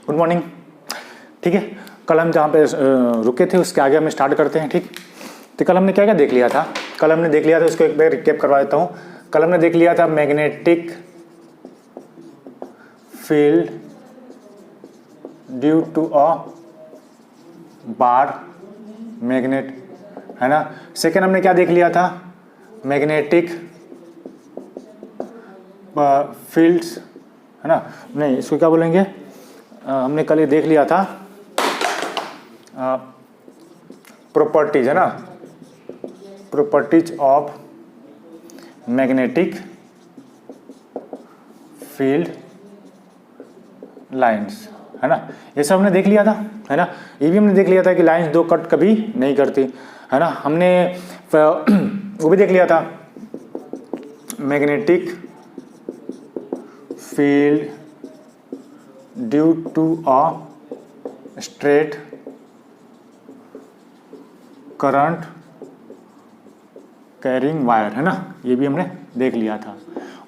Good morning. ठीक है, कल हम जहाँ पे रुके थे उसके आगे हम स्टार्ट करते हैं। ठीक, तो कल हमने क्या क्या देख लिया था? कल हमने देख लिया था, उसको एक बार रिकैप करवा देता हूँ। कल हमने देख लिया था magnetic field due to a bar magnet, है ना। सेकेंड हमने क्या देख लिया था? मैग्नेटिक फील्ड्स, है ना। नहीं, इसको क्या बोलेंगे? हमने कल ये देख लिया था प्रॉपर्टीज, है ना, properties of magnetic field lines, है ना। ये सब हमने देख लिया था, है ना। ये भी हमने देख लिया था कि लाइंस दो कट कभी नहीं करती, है ना। हमने वो भी देख लिया था magnetic field due to a straight current carrying wire, है ना। ये भी हमने देख लिया था।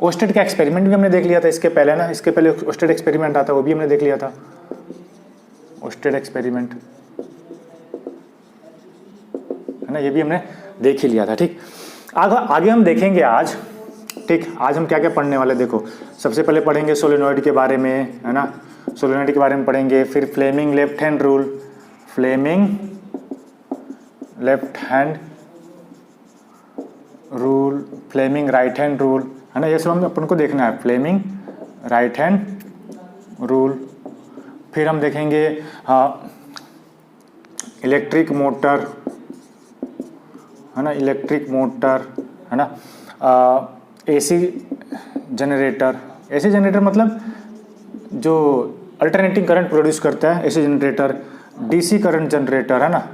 ओस्टेड का एक्सपेरिमेंट भी हमने देख लिया था इसके पहले, ना। इसके पहले ओस्टेड एक्सपेरिमेंट आता, वो भी हमने देख लिया था। ओस्टेड एक्सपेरिमेंट, है ना, ये भी हमने देख ही लिया था। ठीक, आगे हम देखेंगे आज। ठीक, आज हम क्या क्या पढ़ने वाले देखो। सबसे पहले पढ़ेंगे सोलेनॉइड के बारे में, है ना। सोलेनॉइड के बारे में पढ़ेंगे, फिर Fleming left hand rule, Fleming left hand rule, Fleming right hand rule, है ना। ये सब हम अपन को देखना है, फ्लेमिंग राइट हैंड रूल। फिर हम देखेंगे इलेक्ट्रिक मोटर, है ना, इलेक्ट्रिक मोटर, है ना। एसी जनरेटर, एसी जनरेटर मतलब जो अल्टरनेटिंग करंट प्रोड्यूस करता है, AC generator. DC current generator, है ना,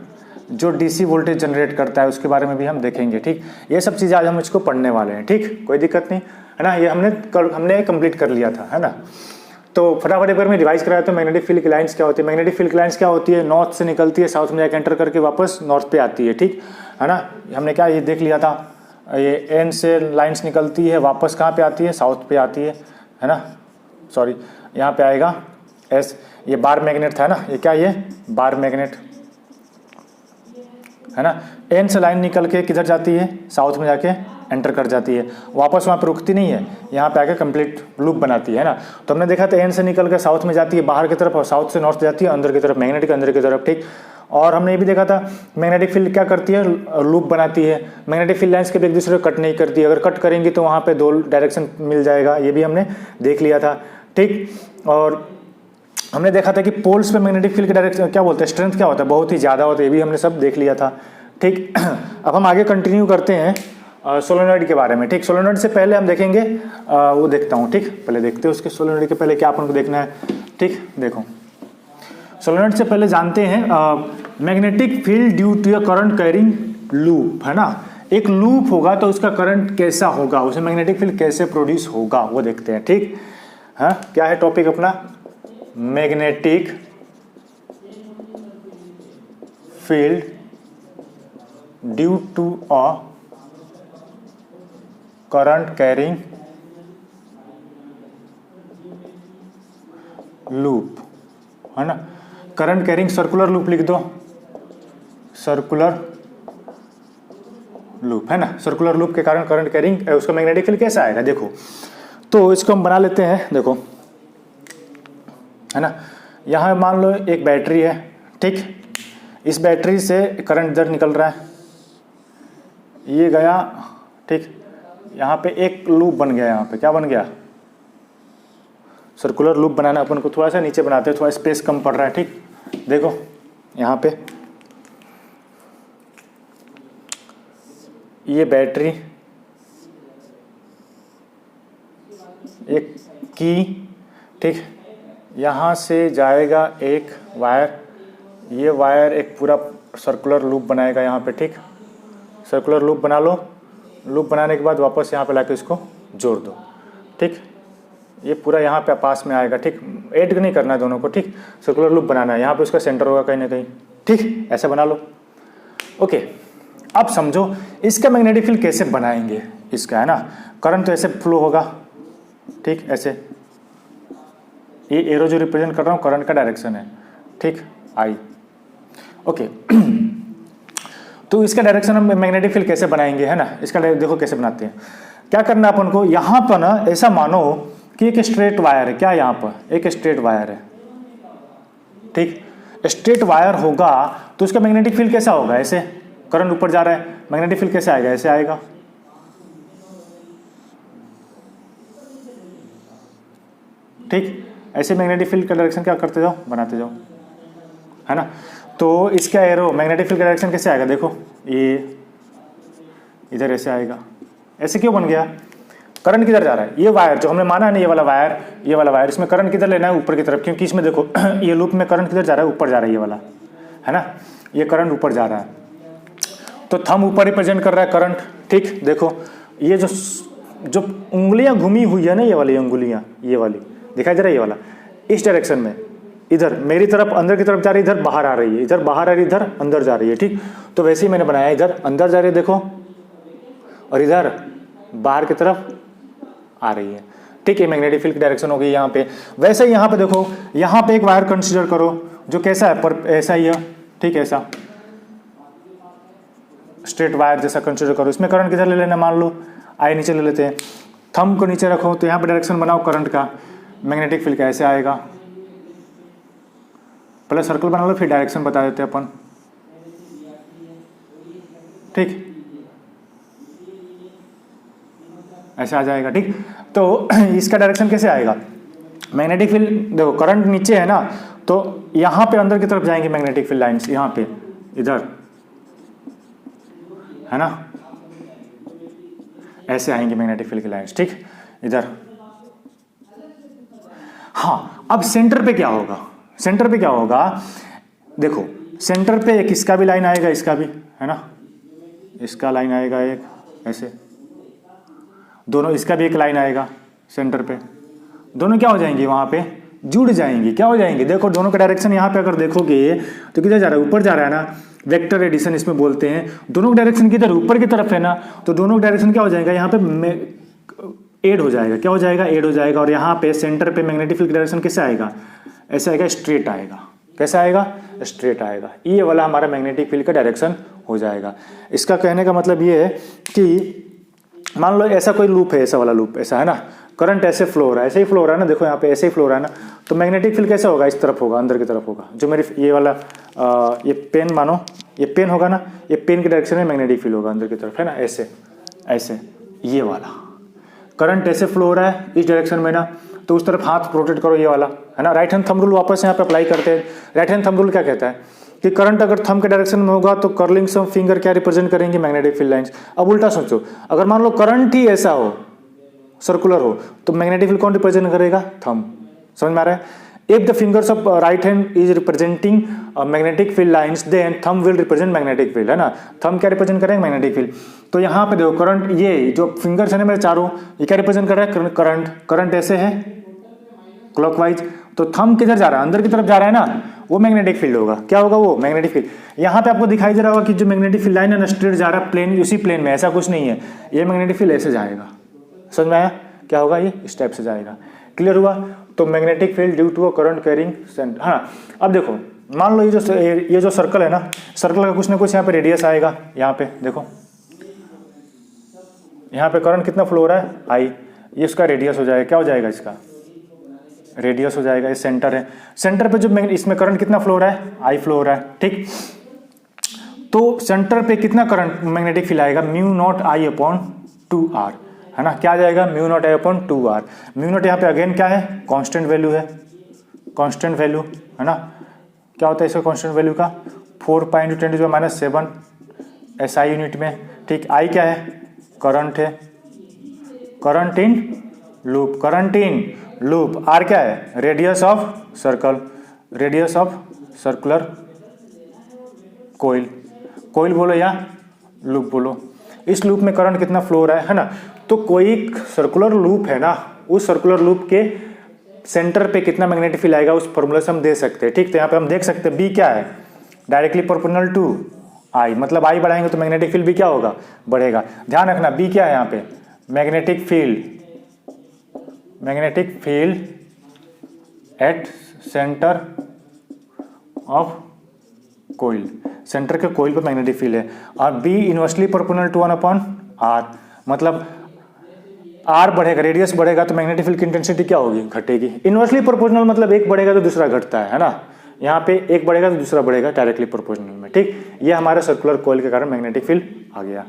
जो डीसी वोल्टेज जनरेट करता है, उसके बारे में भी हम देखेंगे। ठीक, ये सब चीज़ें आज हम इसको पढ़ने वाले हैं। ठीक, कोई दिक्कत नहीं, है ना। ये हमने कंप्लीट कर लिया था, है ना। तो फटाफट एक बार मैं रिवाइज कराया तो मैग्नेटिक फील्ड की लाइंस क्या होती है? मैग्नेटिक फील्ड की लाइंस क्या होती है? नॉर्थ से निकलती है, साउथ में जाकर एंटर करके वापस नॉर्थ पे आती है। ठीक, है ना। हमने क्या ये देख लिया था, ये एन से लाइंस निकलती है, वापस कहाँ पे आती है? साउथ पे आती है ना। सॉरी, यहाँ पे आएगा एस। ये बार मैग्नेट था ना, ये क्या, ये बार मैग्नेट, है ना। एन से लाइन निकल के किधर जाती है? साउथ में जाके एंटर कर जाती है, वापस वहाँ पे रुकती नहीं है, यहाँ पे आके कंप्लीट लूप बनाती है ना। तो हमने देखा था एन से निकल के साउथ में जाती है बाहर की तरफ, और साउथ से नॉर्थ जाती है अंदर की तरफ, मैग्नेट के अंदर की तरफ। ठीक, और हमने ये भी देखा था मैग्नेटिक फील्ड क्या करती है? लूप बनाती है। मैग्नेटिक फील्ड लाइंस कभी एक दूसरे को कट नहीं करती, अगर कट करेंगी तो वहाँ पे दो डायरेक्शन मिल जाएगा, ये भी हमने देख लिया था। ठीक, और हमने देखा था कि पोल्स पे मैग्नेटिक फील्ड के डायरेक्शन क्या बोलते हैं, स्ट्रेंथ क्या होता है, बहुत ही ज़्यादा होता है, ये भी हमने सब देख लिया था। ठीक, अब हम आगे कंटिन्यू करते हैं सोलेनॉइड के बारे में। ठीक, सोलेनॉइड से पहले हम देखेंगे वो देखता हूँ। ठीक, पहले देखते हैं उसके सोलेनॉइड के पहले क्या अपन को देखना है। ठीक, देखो सोलेनॉइड से पहले जानते हैं magnetic field due to a current carrying loop, है ना। एक लूप होगा तो उसका करंट कैसा होगा, उसे मैग्नेटिक फील्ड कैसे प्रोड्यूस होगा, वो देखते हैं। ठीक, हाँ, क्या है टॉपिक अपना? Magnetic field due to a current carrying loop, है ना। करंट कैरिंग सर्कुलर लूप लिख दो, सर्कुलर लूप, है ना। सर्कुलर लूप के कारण करंट कैरिंग, उसका मैग्नेटिक फील्ड कैसा आएगा देखो। तो इसको हम बना लेते हैं, देखो, है ना। यहाँ मान लो एक बैटरी है। ठीक, इस बैटरी से करंट इधर निकल रहा है, ये गया। ठीक, यहाँ पे एक लूप बन गया, यहाँ पे क्या बन गया? सर्कुलर लूप बनाना अपन को थोड़ा सा नीचे बनाते हैं, थोड़ा स्पेस कम पड़ रहा है। ठीक, देखो यहाँ पे ये बैटरी, एक की, ठीक, यहाँ से जाएगा एक वायर, ये वायर एक पूरा सर्कुलर लूप बनाएगा यहाँ पे। ठीक, सर्कुलर लूप बना लो, लूप बनाने के बाद वापस यहाँ पे लाके इसको जोड़ दो। ठीक, ये पूरा यहाँ पे पास में आएगा। ठीक, ऐड नहीं करना है दोनों को। ठीक, सर्कुलर लूप बनाना है, यहाँ पे उसका सेंटर होगा कहीं ना कहीं। ठीक, ऐसा बना लो। ओके, अब समझो इसका मैग्नेटिक फील्ड कैसे बनाएंगे इसका, है ना। करंट तो ऐसे फ्लो होगा, ठीक, ऐसे ये एरो जो रिप्रेजेंट कर रहा हूँ करंट का डायरेक्शन है, ठीक, आई। ओके तो इसका डायरेक्शन हम मैग्नेटिक फील्ड कैसे बनाएंगे, है ना, इसका देखो कैसे बनाते हैं। क्या करना अपन को, यहाँ पर ना ऐसा मानो कि एक स्ट्रेट वायर है, क्या यहाँ पर एक स्ट्रेट वायर है, ठीक, स्ट्रेट वायर होगा तो उसका मैग्नेटिक फील्ड कैसा होगा, ऐसे करंट ऊपर जा रहा है, मैग्नेटिक फील्ड कैसे आएगा, ऐसे आएगा, ठीक, ऐसे मैग्नेटिक फील्ड का डायरेक्शन क्या करते जाओ, बनाते जाओ, है ना। तो इसका एरो मैग्नेटिक फील्ड का डायरेक्शन कैसे आएगा, देखो ये इधर ऐसे आएगा, ऐसे क्यों बन गया, करंट किधर जा रहा है, ये वायर जो हमने माना है ना, ये वाला वायर, इसमें करंट किधर लेना है, ऊपर की तरफ, क्योंकि इसमें देखो ये लूप में करंट किधर जा रहा है, ऊपर जा रहा है, ये वाला, है ना, ये करंट ऊपर जा रहा है, तो थंब ऊपर रिप्रेजेंट कर रहा है करंट, ठीक। देखो ये जो उंगलियां घूमी हुई है ना, ये वाली उंगलियां, ये वाली दिखाई दे रहा है, ये वाला इस डायरेक्शन में, इधर मेरी तरफ अंदर की तरफ जा रही है, इधर बाहर आ रही है, इधर बाहर आ रही है, इधर अंदर जा रही है, ठीक। तो वैसे ही मैंने बनाया, इधर अंदर जा रही है देखो, और इधर बाहर की तरफ आ रही है, ठीक है, मैग्नेटिक फील्ड की डायरेक्शन हो गई यहाँ पे। वैसे ही यहाँ पे देखो, यहाँ पे एक वायर कंसीडर करो जो कैसा है, पर ऐसा ही है, ठीक, ऐसा स्ट्रेट वायर जैसा कंसीडर करो, इसमें करंट किधर ले लेना, मान लो आई नीचे ले लेते हैं, थंब को नीचे रखो, तो यहाँ पे डायरेक्शन बनाओ करंट का, मैग्नेटिक फील्ड का ऐसे आएगा, पहले सर्कल बना लो फिर डायरेक्शन बता देते हैं अपन, ठीक, ऐसे आ जाएगा, ठीक। तो इसका डायरेक्शन कैसे आएगा, मैग्नेटिक फील्ड देखो करंट नीचे है ना, तो यहाँ पे अंदर की तरफ जाएंगे मैग्नेटिक फील्ड लाइंस, यहाँ पे इधर, है ना, ऐसे आएंगे मैग्नेटिक फील्ड की लाइंस, ठीक, इधर। हाँ अब सेंटर पे क्या होगा, सेंटर पे क्या होगा, देखो सेंटर पे एक इसका भी लाइन आएगा, इसका भी, है ना, इसका लाइन आएगा एक ऐसे, दोनों इसका भी एक लाइन आएगा सेंटर पे, दोनों क्या हो जाएंगे, वहां पे जुड़ जाएंगे, क्या हो जाएंगे, देखो दोनों का डायरेक्शन यहाँ पे अगर देखोगे तो किधर जा रहा है, ऊपर जा रहा है ना, वेक्टर एडिशन इसमें बोलते हैं, दोनों डायरेक्शन किधर ऊपर की तरफ है ना, तो दोनों डायरेक्शन क्या हो जाएगा, यहाँ पे एड हो जाएगा, क्या हो जाएगा, एड हो जाएगा, और यहाँ पे सेंटर पे मैग्नेटिक फील्ड डायरेक्शन कैसे आएगा, ऐसे आएगा, स्ट्रेट आएगा, कैसा आएगा, स्ट्रेट आएगा, ये वाला हमारा मैग्नेटिक फील्ड का डायरेक्शन हो जाएगा। इसका कहने का मतलब ये है कि मान लो ऐसा कोई लूप है, ऐसा वाला लूप, ऐसा है ना, करंट ऐसे फ्लो हो रहा है, ऐसे ही फ्लो हो रहा है ना, देखो यहाँ पे ऐसे ही फ्लो हो रहा है ना, तो मैग्नेटिक फील्ड कैसे होगा, इस तरफ होगा, अंदर की तरफ होगा, जो मेरी ये वाला ये पेन मानो, ये पेन होगा ना, ये पेन के डायरेक्शन में मैग्नेटिक फील्ड होगा अंदर की तरफ, है ना, ऐसे ऐसे, ये वाला करंट ऐसे फ्लो हो रहा है इस डायरेक्शन में ना, तो उस तरफ हाथ रोटेट करो, ये वाला, है ना। राइट हैंड थंब रूल वापस यहाँ पे अप्लाई करते हैं। राइट हैंड थंब रूल क्या कहता है कि करंट अगर थंब के डायरेक्शन में होगा तो कर्लिंग सम फिंगर क्या रिप्रेजेंट करेंगे, मैग्नेटिक फील्ड लाइंस। अब उल्टा सोचो, अगर मान लो करंट ही ऐसा हो, सर्कुलर हो, तो मैग्नेटिक फील्ड कौन रिप्रेजेंट करेगा, थंब। समझ में आ रहा है। If the fingers of right hand is representing magnetic field lines, then thumb will represent magnetic field, है ना। थंब क्या रिप्रेजेंट करेंगे, मैग्नेटिक फील्ड। तो यहाँ पे देखो करंट, ये जो फिंगर्स है ना मेरे चारों, ये क्या रिप्रेजेंट कर रहा है, करंट। करंट ऐसे है क्लॉकवाइज, तो थंब किधर जा रहा है, अंदर की तरफ जा रहा है ना, वो मैग्नेटिक फील्ड होगा। क्या होगा वो, मैग्नेटिक फील्ड। यहाँ पे आपको दिखाई दे रहा होगा कि जो मैग्नेटिक फील्ड लाइन है ना, स्ट्रेट जा रहा है प्लेन, उसी प्लेन में, ऐसा कुछ नहीं है। ये मैग्नेटिक फील्ड ऐसे जाएगा, समझ में आया, क्या होगा, ये इस टाइप से जाएगा। क्लियर हुआ। तो magnetic field due to a current carrying center. हाँ, अब देखो मान लो ये जो सर्कल है ना, सर्कल का कुछ ना कुछ यहाँ पे रेडियस आएगा। यहाँ पे देखो, यहाँ पे करंट कितना फ्लो हो रहा है, आई, ये इसका रेडियस हो जाएगा। क्या हो जाएगा, इसका रेडियस हो जाएगा। ये सेंटर है, सेंटर पे जो इसमें करंट कितना फ्लो हो रहा है, आई फ्लो हो रहा है, ठीक। तो सेंटर पे कितना करंट मैग्नेटिक फील्ड आएगा, mu not I upon 2r, है ना। क्या आ जाएगा, mu not I upon 2r। Mu naught यहाँ पे अगेन क्या है, कांस्टेंट वैल्यू है, कांस्टेंट वैल्यू, है ना। क्या होता है इसका कांस्टेंट वैल्यू का, 4×10⁻⁷ SI यूनिट में, ठीक। आई क्या है, करंट है, current in loop, current in loop. R क्या है, radius of circle, radius of circular coil, coil बोलो या लूप बोलो। इस लूप में करंट कितना फ्लो हो रहा है ना। तो कोई सर्कुलर लूप है ना, उस सर्कुलर लूप के सेंटर पे कितना मैग्नेटिक फील्ड आएगा, उस फॉर्मूला से हम दे सकते हैं, ठीक। तो यहाँ पे हम देख सकते हैं बी क्या है, डायरेक्टली प्रोपोर्शनल टू आई, मतलब आई बढ़ाएंगे तो मैग्नेटिक फील्ड भी क्या होगा, बढ़ेगा। ध्यान रखना बी क्या है यहाँ पे, magnetic field, magnetic field at center of coil, center के कोइल पर मैग्नेटिक फील्ड है। और be inversely proportional to 1/r, मतलब आर बढ़ेगा, रेडियस बढ़ेगा तो मैग्नेटिक फील्ड की इंटेंसिटी क्या होगी, घटेगी। इनवर्सली प्रोपोर्शनल मतलब एक बढ़ेगा तो दूसरा घटता है ना, यहाँ पे एक बढ़ेगा तो दूसरा बढ़ेगा डायरेक्टली प्रोपोर्शनल में, ठीक। ये हमारा सर्कुलर कोइल के कारण मैग्नेटिक फील्ड आ गया।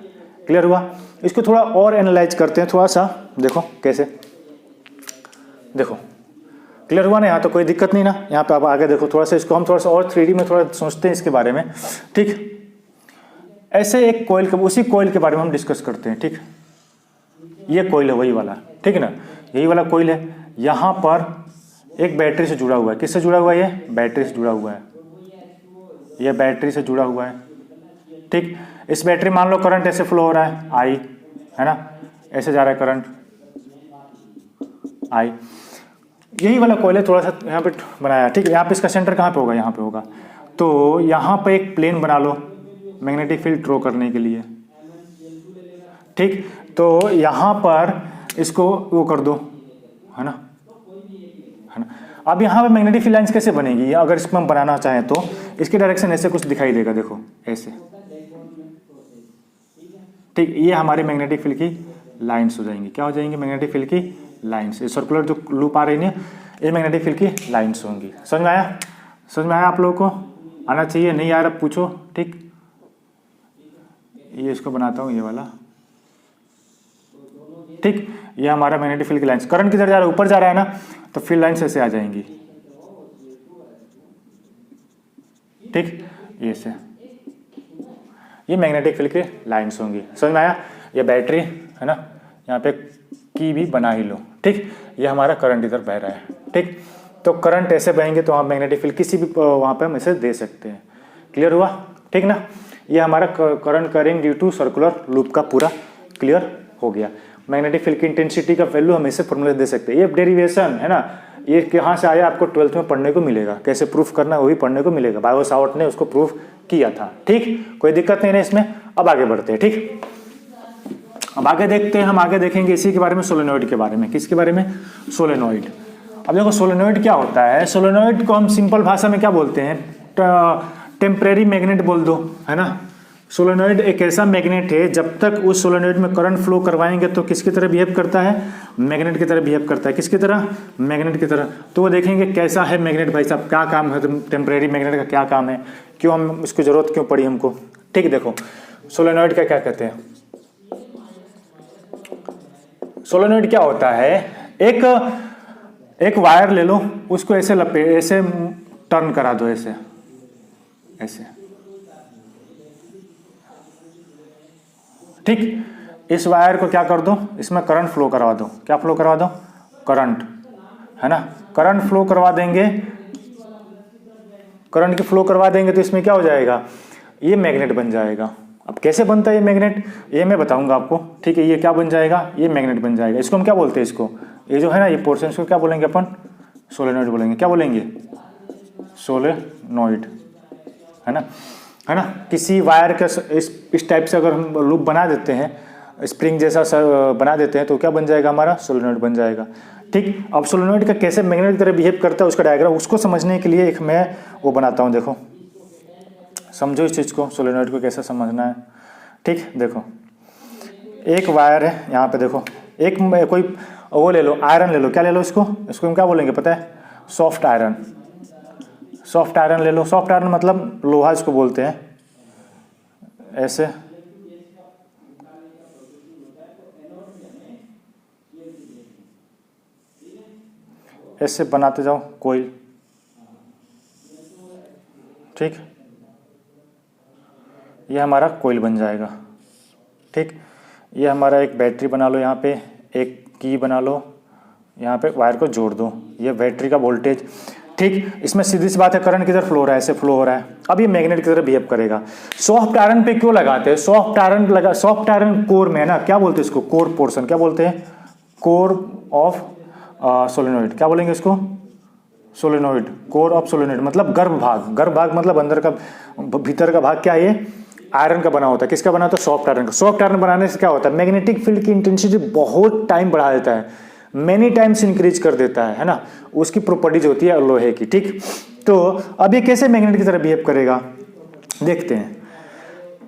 क्लियर हुआ। इसको थोड़ा और एनालाइज करते हैं, थोड़ा सा देखो कैसे, देखो क्लियर हुआ ना, यहाँ तो कोई दिक्कत नहीं ना। यहाँ पे आप आगे देखो थोड़ा सा, इसको हम थोड़ा सा और 3D में थोड़ा सोचते हैं इसके बारे में, ठीक। ऐसे एक कोइल के, उसी कोइल के बारे में हम डिस्कस करते हैं, ठीक। ये कोइल है वही वाला, ठीक है ना, यही वाला कोइल है। यहाँ पर एक बैटरी से जुड़ा हुआ है, किससे जुड़ा हुआ है, ये बैटरी से जुड़ा हुआ है, ये बैटरी से जुड़ा हुआ है, ठीक। इस बैटरी मान लो करंट ऐसे फ्लो हो रहा है आई, है ना, ऐसे जा रहा है करंट आई। यही वाला कोइल है, थोड़ा सा यहाँ पे बनाया, ठीक है। यहाँ पे इसका सेंटर कहाँ पे होगा, यहाँ पे होगा। तो यहाँ पे एक प्लेन बना लो मैग्नेटिक फील्ड ड्रॉ करने के लिए, ठीक। तो यहाँ पर इसको वो कर दो, है ना, है ना। अब यहाँ पे मैग्नेटिक फील्ड लाइंस कैसे बनेगी, अगर इसको हम बनाना चाहें तो इसकी डायरेक्शन ऐसे कुछ दिखाई देगा, देखो ऐसे, ठीक। ये हमारे मैग्नेटिक फील्ड की लाइंस हो जाएंगी, क्या हो जाएंगी, मैग्नेटिक फील्ड की लाइंस। ये सर्कुलर जो लूप आ रही है ये मैग्नेटिक फील्ड की लाइंस होंगी। समझ में आया, समझ में आया आप लोगों को, आना चाहिए, नहीं आ रहा पूछो, ठीक। ये इसको बनाता हूँ, ये वाला, ठीक। ये हमारा मैग्नेटिक फील्ड की लाइंस, करंट किधर जा रहा है, ऊपर जा रहा है ना, तो फील्ड लाइंस ऐसे आ जाएंगी, ठीक। ये से ये मैग्नेटिक फील्ड की लाइंस होंगी। समझ में आया। ये बैटरी है ना, यहाँ पे की भी बना ही लो, ठीक। ये हमारा करंट इधर बह रहा है, ठीक। तो करंट ऐसे बहेंगे तो आप मैग्नेटिक फील्ड किसी भी वहाँ पे हम इसे दे सकते हैं। क्लियर हुआ, ठीक ना। ये हमारा current current due to circular loop का पूरा क्लियर हो गया। मैग्नेटिक फील्ड की इंटेंसिटी का वैल्यू हम इसे फॉर्मूला दे सकते हैं। ये डेरिवेशन है ना, ये कहाँ से आया आपको 12th में पढ़ने को मिलेगा, कैसे प्रूफ करना है वो भी पढ़ने को मिलेगा, बायो सावर्ट ने उसको प्रूफ किया था, ठीक। कोई दिक्कत नहीं है इसमें। अब आगे बढ़ते हैं, ठीक। अब आगे देखते हैं, हम आगे देखेंगे इसी के बारे में, सोलेनॉइड के बारे में। किसके बारे में, सोलेनॉइड। अब देखो सोलेनॉइड क्या होता है, सोलेनॉइड को हम सिंपल भाषा में क्या बोलते हैं, टेम्परेरी मैग्नेट बोल दो, है ना। सोलेनॉइड एक ऐसा मैग्नेट है, जब तक उस सोलेनॉइड में करंट फ्लो करवाएंगे तो किसकी तरह बिहेव करता है, मैग्नेट की तरह बिहेव करता है। किसकी तरह, मैग्नेट की तरह। तो वो देखेंगे कैसा है मैग्नेट, भाई साहब क्या काम है, टेम्परेरी मैग्नेट का क्या काम है, क्यों हम इसकी जरूरत क्यों पड़ी हमको, ठीक। देखो सोलेनॉइड का क्या कहते हैं, सोलेनॉइड क्या होता है, एक वायर ले लो, उसको ऐसे ऐसे टर्न करा दो, ऐसे ऐसे, ठीक। इस वायर को क्या कर दो, इसमें करंट फ्लो करवा दो, क्या फ्लो करवा दो, करंट, है ना। करंट फ्लो करवा देंगे, करंट की फ्लो करवा देंगे तो इसमें क्या हो जाएगा, ये मैग्नेट बन जाएगा। अब कैसे बनता है ये मैग्नेट, ये मैं बताऊंगा आपको, ठीक है। ये क्या बन जाएगा, ये मैग्नेट बन जाएगा। इसको हम क्या बोलते हैं, इसको, ये जो है ना ये पोर्शन, इसको क्या बोलेंगे अपन, सोलेनॉइड बोलेंगे। क्या बोलेंगे, सोलेनॉइड, है ना, है ना। किसी वायर का इस टाइप से अगर हम लूप बना देते हैं, स्प्रिंग जैसा बना देते हैं, तो क्या बन जाएगा, हमारा सोलेनॉइड बन जाएगा, ठीक। अब सोलेनॉइड का कैसे मैग्नेट की तरह बिहेव करता है उसका डायग्राम, उसको समझने के लिए एक मैं वो बनाता हूँ, देखो समझो इस चीज़ को, सोलेनॉइड को कैसे समझना है, ठीक। देखो एक वायर है यहाँ पे, देखो एक कोई वो ले लो, आयरन ले लो, क्या ले लो, इसको हम क्या बोलेंगे पता है, सॉफ्ट आयरन। सॉफ्ट आयरन ले लो, सॉफ्ट आयरन मतलब लोहा इसको बोलते हैं। ऐसे ऐसे बनाते जाओ कोइल, ठीक। ये हमारा कोइल बन जाएगा, ठीक। ये हमारा एक बैटरी बना लो, यहाँ पे एक की बना लो, यहाँ पे वायर को जोड़ दो, ये बैटरी का वोल्टेज, ठीक। इसमें सीधी सी बात है, करंट किधर फ्लो हो रहा है, ऐसे फ्लो हो रहा है। अब ये मैग्नेट की तरह बिहेव करेगा। सॉफ्ट आयरन पे क्यों लगाते हैं, सॉफ्ट आयरन कोर में है ना, क्या बोलते हैं इसको, कोर पोर्शन, क्या बोलते हैं, कोर ऑफ सोलेनॉइड, क्या बोलेंगे इसको, सोलेनॉइड, कोर ऑफ सोलेनॉइड मतलब गर्भ भाग मतलब अंदर का भीतर का भाग क्या है, ये आयरन का बना होता है। किसका बना होता है, सॉफ्ट आयरन का। सॉफ्ट आयरन बनाने से क्या होता है, मैग्नेटिक फील्ड की इंटेंसिटी बहुत टाइम बढ़ा देता है, मेनी टाइम्स इंक्रीज कर देता है ना, उसकी प्रॉपर्टीज होती है लोहे की। ठीक, तो अब ये कैसे मैग्नेट की तरह बिहेव करेगा देखते हैं।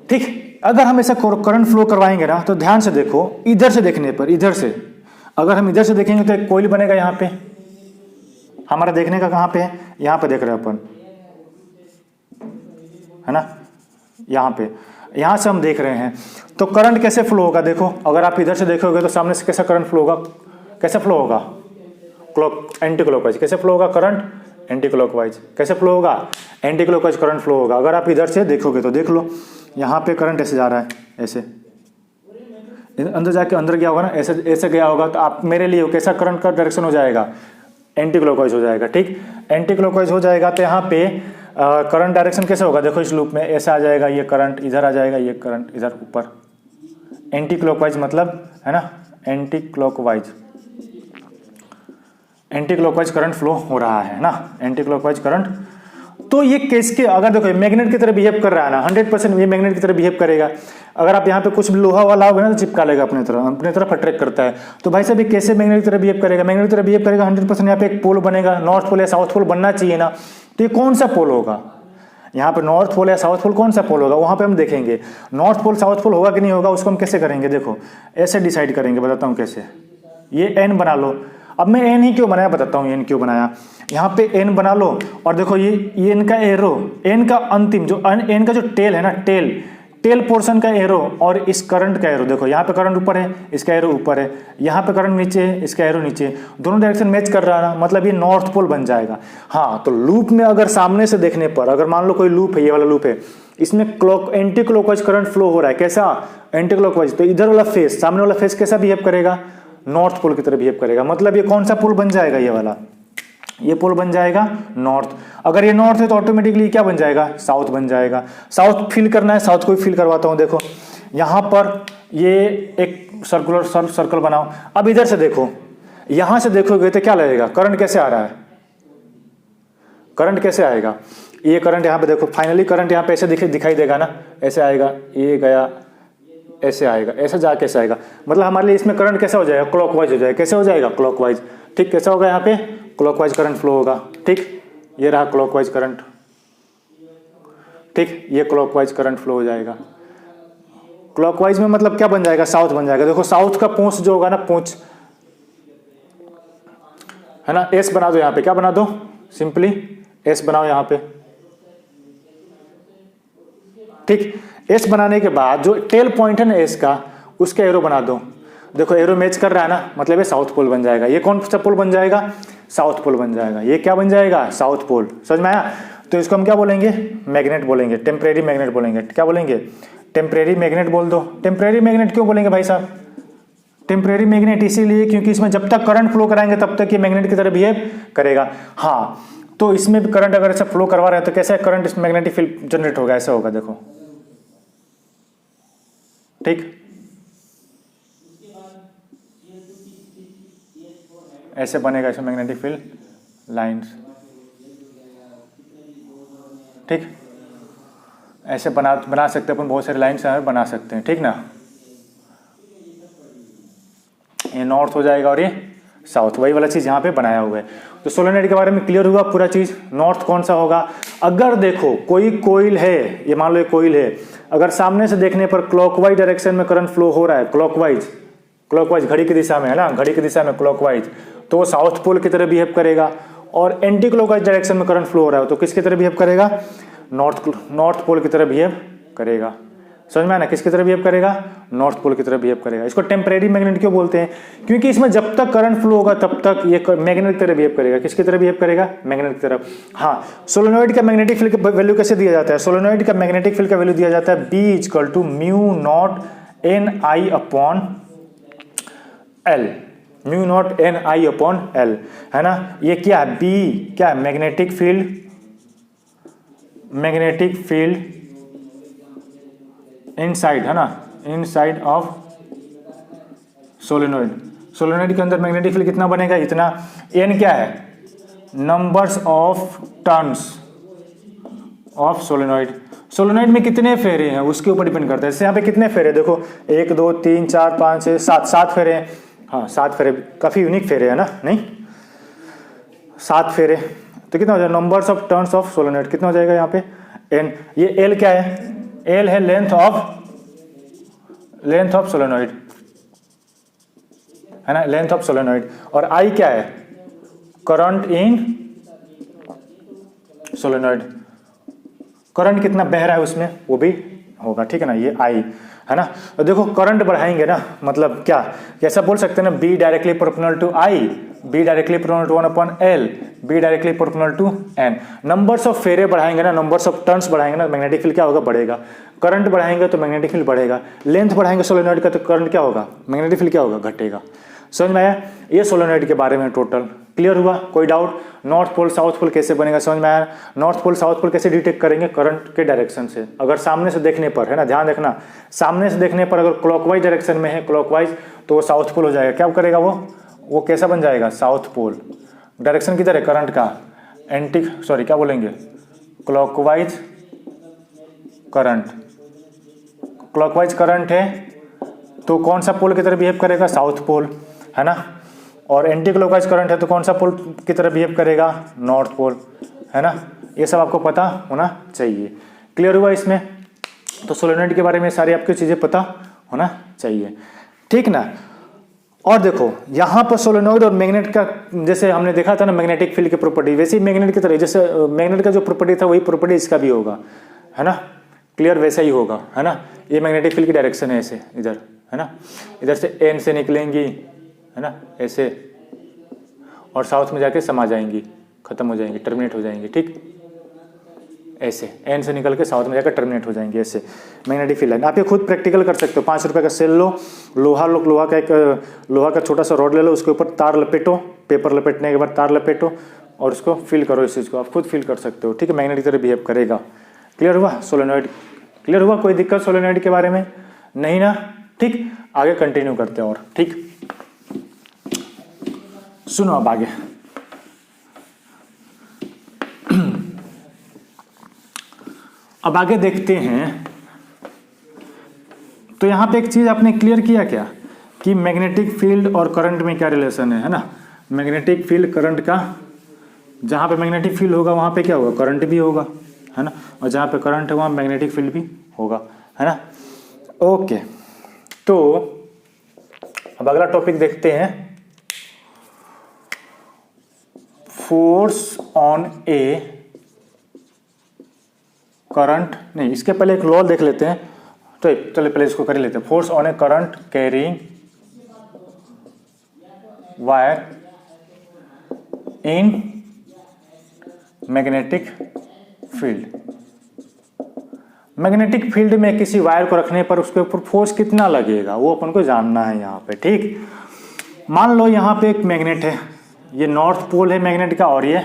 ठीक, अगर हम ऐसा करंट फ्लो करवाएंगे ना, तो ध्यान से देखो, इधर से देखने पर, इधर से अगर हम इधर से देखेंगे तो एक कोइल बनेगा यहाँ पे, हमारा देखने का कहाँ पे है, यहाँ पे देख रहे हैं अपन, है ना, यहाँ पे, यहाँ से हम देख रहे हैं। तो करंट कैसे फ्लो होगा देखो, अगर आप इधर से देखोगे तो सामने से कैसा करंट फ्लो होगा, कैसे फ्लो होगा, एंटी क्लॉकवाइज। कैसे फ्लो होगा करंट, एंटी क्लॉकवाइज। कैसे फ्लो होगा, एंटी क्लॉकवाइज करंट फ्लो होगा। अगर आप इधर से देखोगे तो देख लो, यहाँ पे करंट ऐसे जा रहा है, ऐसे अंदर जाके अंदर गया होगा ना, ऐसे ऐसे गया होगा, तो आप मेरे लिए कैसा करंट का डायरेक्शन हो जाएगा, एंटी क्लॉकवाइज हो जाएगा। ठीक, एंटी क्लॉकवाइज हो जाएगा तो यहाँ पे करंट डायरेक्शन कैसे होगा देखो, इस लूप में ऐसा आ जाएगा, ये करंट इधर आ जाएगा, ये करंट इधर ऊपर, एंटी क्लॉकवाइज मतलब, है ना, anti clockwise, anti clockwise current flow हो रहा है ना, एंटी क्लॉकवाइज करंट। तो ये किसके, अगर देखो मैग्नेट की तरह बिहेव कर रहा है ना, 100% ये मैग्नेट की तरह बिहेव करेगा। अगर आप यहाँ पे कुछ लोहा वाला होगा ना तो चिपका लेगा अपने तरफ अट्रैक्ट करता है। तो भाई साहब ये कैसे मैग्नेट की तरह बिहेव करेगा, मैग्नेट की तरह बिहेव करेगा 100%। यहाँ पे एक पोल बनेगा, नॉर्थ पोल या साउथ पोल बनना चाहिए ना, तो ये कौन सा पोल होगा, यहाँ पे नॉर्थ पोल या साउथ पोल कौन सा पोल होगा, वहाँ पे हम देखेंगे। नॉर्थ पोल साउथ पोल होगा कि नहीं होगा, उसको हम कैसे करेंगे देखो, ऐसे डिसाइड करेंगे, बताता हूँ कैसे। ये एन बना लो, अब मैं एन ही क्यों बनाया बताता हूँ, एन क्यों बनाया। यहाँ पे एन बना लो और देखो ये एन का एरो, एन का अंतिम जो एन का जो टेल है ना, टेल पोर्शन का एरो और इस करंट का एरो, देखो यहाँ पे करंट ऊपर है, इसका एरो ऊपर है, यहाँ पे करंट नीचे है, इसका एरो नीचे, दोनों डायरेक्शन मैच कर रहा है ना, मतलब ये नॉर्थ पोल बन जाएगा। हाँ, तो लूप में अगर सामने से देखने पर, अगर मान लो कोई लूप है, ये वाला लूप है, इसमें एंटी क्लॉकवाइज करंट फ्लो हो रहा है, कैसा, एंटी क्लॉकवाइज, तो इधर वाला फेस, सामने वाला फेस कैसा बिहेव करेगा, नॉर्थ पोल की तरह बिहेव करेगा। मतलब ये कौन सा पोल बन जाएगा, ये वाला, ये पोल बन जाएगा नॉर्थ। अगर ये नॉर्थ है तो ऑटोमेटिकली क्या बन जाएगा, साउथ बन जाएगा। साउथ फील करना है, साउथ को भी फील करवाता हूं। देखो यहां पर ये एक सर्कल बनाओ। अब इधर से देखो, यहां से देखोगे तो क्या लगेगा, करंट कैसे आ रहा है, करंट कैसे आएगा, ये करंट यहां पे देखो, फाइनली करंट यहां पे ऐसे दिखाई देगा ना, ऐसे आएगा, ये गया, ऐसे आएगा, ऐसे जा कैसे आएगा, मतलब हमारे लिए इसमें करंट कैसा हो जाएगा, क्लॉकवाइज हो जाएगा। कैसे हो जाएगा, क्लॉकवाइज। ठीक, कैसा होगा, यहाँ पे क्लॉकवाइज करंट फ्लो होगा। ठीक, ये रहा क्लॉकवाइज करंट। ठीक, ये क्लॉकवाइज करंट फ्लो हो जाएगा। क्लॉकवाइज में मतलब क्या बन जाएगा, साउथ बन जाएगा। देखो साउथ का पूंछ जो होगा ना, पूंछ है ना, एस बना दो यहाँ पे, क्या बना दो, सिंपली एस बनाओ यहाँ पे। ठीक, एस बनाने के बाद जो टेल पॉइंट है ना एस का, उसका एरो बना दो। देखो एरो मैच कर रहा है ना, मतलब ये साउथ पोल बन जाएगा। ये कौन सा पोल बन जाएगा, साउथ पोल बन जाएगा। ये क्या बन जाएगा, साउथ पोल। समझ में आया। तो इसको हम क्या बोलेंगे, मैग्नेट बोलेंगे, टेम्परेरी मैग्नेट बोलेंगे। क्या बोलेंगे, टेम्परेरी मैग्नेट बोल दो। टेम्परेरी मैग्नेट क्यों बोलेंगे भाई साहब, टेम्परेरी मैग्नेट इसीलिए क्योंकि इसमें जब तक करंट फ्लो कराएंगे तब तक ये मैग्नेट की तरह बिहेव करेगा। हाँ, तो इसमें भी करंट अगर ऐसा फ्लो करवा रहे हैं तो कैसे करंट इसमें मैग्नेटिक फील्ड जनरेट होगा, ऐसा होगा। देखो ठीक, ऐसे बनेगा इसमें मैग्नेटिक फील्ड लाइंस। ठीक, ऐसे बना सकते हैं अपन, बहुत सारे लाइंस बना सकते हैं। ठीक ना, ये नॉर्थ हो जाएगा और ये साउथ, वही वाला चीज यहाँ पे बनाया हुआ है। तो सोलेनॉइड के बारे में क्लियर हुआ पूरा चीज। नॉर्थ कौन सा होगा, अगर देखो कोई कोइल है, ये मान लो ये कोइल है, अगर सामने से देखने पर क्लॉकवाइज डायरेक्शन में करंट फ्लो हो रहा है, क्लॉकवाइज घड़ी की दिशा में, है ना, घड़ी की दिशा में क्लॉकवाइज, तो वो साउथ पोल की तरह बिहेव करेगा। और एंटी क्लॉकवाइज डायरेक्शन में करंट फ्लो हो रहा है तो किसकी तरह बिहेव करेगा, नॉर्थ पोल की तरह बिहेव करेगा। समझ में आया ना, किसकी तरह बिहेव करेगा, नॉर्थ पोल की तरह बिहेव करेगा। इसको टेम्परेरी मैग्नेट क्यों बोलते हैं, क्योंकि इसमें जब तक करंट फ्लो होगा तब तक ये मैग्नेट की तरह बिहेव करेगा। किसकी तरह बिहेव करेगा, मैग्नेट की तरह। हाँ, सोलेनॉइड का मैग्नेटिक फील्ड का वैल्यू कैसे दिया जाता है, सोलेनॉइड का मैग्नेटिक फील्ड का वैल्यू दिया जाता है B = μ0 Ni/L, है ना। ये क्या है, B क्या है, मैग्नेटिक फील्ड इनसाइड, है ना, इनसाइड ऑफ सोलेनॉइड। सोलेनॉइड के अंदर मैग्नेटिक फील्ड कितना बनेगा, इतना। N क्या है, numbers of turns of solenoid. Solenoid में कितने फेरे हैं उसके ऊपर डिपेंड करता है। जैसे यहाँ पे कितने फेरे, देखो 1 2 3 4 5 6 7 फेरे हैं, हाँ 7 फेरे, काफ़ी यूनिक फेरे है ना, नहीं 7 फेरे, तो कितना हो जाएगा, numbers of turns of solenoid कितना हो जाएगा यहाँ पे n। ये L क्या है, L है लेंथ ऑफ सोलेनॉइड, है ना, लेंथ ऑफ सोलेनॉइड, और I क्या है, करंट इन सोलेनॉइड, करंट कितना बह रहा है उसमें वो भी होगा, ठीक है ना, ये I है ना। तो देखो करंट बढ़ाएंगे ना, मतलब क्या, कैसा बोल सकते हैं ना, B directly proportional to I, B directly proportional to 1/L, B directly proportional to N। Numbers of फेरे बढ़ाएंगे ना, नंबर्स ऑफ टर्न्स बढ़ाएंगे ना, मैग्नेटिक फील्ड क्या होगा, बढ़ेगा। करंट बढ़ाएंगे तो मैग्नेटिक फील्ड बढ़ेगा, लेंथ बढ़ाएंगे सोलेनॉइड का तो करंट क्या होगा, मैग्नेटिक फील्ड क्या होगा, घटेगा। समझ में आया, ये सोलेनॉइड के बारे में टोटल क्लियर हुआ, कोई doubt. North pole south pole कैसे बनेगा, समझ में आया। नॉर्थ पोल साउथ पोल कैसे डिटेक्ट करेंगे, करंट के डायरेक्शन से, अगर सामने से देखने पर, है ना, ध्यान रखना, सामने से देखने पर अगर क्लॉकवाइज डायरेक्शन में है, क्लॉकवाइज, तो वो साउथ पोल हो जाएगा। क्या करेगा वो कैसा बन जाएगा, साउथ पोल। डायरेक्शन किधर है करंट का, क्या बोलेंगे, क्लॉकवाइज करंट, क्लॉकवाइज करंट है तो कौन सा पोल की तरह बिहेव करेगा, साउथ पोल, है ना। और एंटी क्लॉकवाइज करंट है तो कौन सा पोल की तरह बिहेव करेगा, नॉर्थ पोल, है ना। ये सब आपको पता होना चाहिए। क्लियर हुआ इसमें, तो सोलेनॉइड के बारे में सारी आपको चीज़ें पता होना चाहिए, ठीक ना। और देखो यहाँ पर सोलेनॉइड और मैग्नेट का, जैसे हमने देखा था ना मैग्नेटिक फील्ड की प्रॉपर्टी, वैसे ही मैग्नेट की तरह, जैसे मैग्नेट का जो प्रॉपर्टी था वही प्रॉपर्टी इसका भी होगा, है ना। क्लियर, वैसा ही होगा, है ना। ये मैग्नेटिक फील्ड की डायरेक्शन है ऐसे, इधर, है ना, इधर से एन से निकलेंगी, है ना, ऐसे, और साउथ में जाके समा जाएंगी, खत्म हो जाएंगी, टर्मिनेट हो जाएंगी, ठीक, ऐसे एन से निकल के साउथ में जाकर टर्मिनेट हो जाएंगे, ऐसे मैग्नेटिक फील्ड लाइन। आप ये खुद प्रैक्टिकल कर सकते हो। 5 रुपए का सेल लो, लोहा का छोटा सा रॉड ले लो, उसके ऊपर तार लपेटो, पेपर लपेटने के बाद तार लपेटो और उसको फील करो, इस चीज़ को आप खुद फील कर सकते हो, ठीक है। मैग्नेटिक तरह बिहेव करेगा। क्लियर हुआ सोलेनॉइड, क्लियर हुआ, कोई दिक्कत सोलेनॉइड के बारे में नहीं ना, ठीक। आगे कंटिन्यू करते हैं और, ठीक, सुनो अब आगे। अब आगे देखते हैं, तो यहां पे एक चीज आपने क्लियर किया क्या, कि मैग्नेटिक फील्ड और करंट में क्या रिलेशन है ना। मैग्नेटिक फील्ड करंट का, जहां पे मैग्नेटिक फील्ड होगा वहां पे क्या होगा, करंट भी होगा, है ना, और जहां पे करंट है वहां मैग्नेटिक फील्ड भी होगा, है ना। ओके, तो अब अगला टॉपिक देखते हैं, फोर्स ऑन ए करंट, नहीं इसके पहले एक लॉ देख लेते हैं, तो चलिए पहले इसको कर लेते हैं। Force on A current carrying wire in magnetic field. Magnetic field में किसी वायर को रखने पर उसके ऊपर फोर्स कितना लगेगा वो अपन को जानना है यहाँ पे, ठीक। मान लो यहाँ पे एक मैग्नेट है, ये नॉर्थ पोल है मैग्नेट का और ये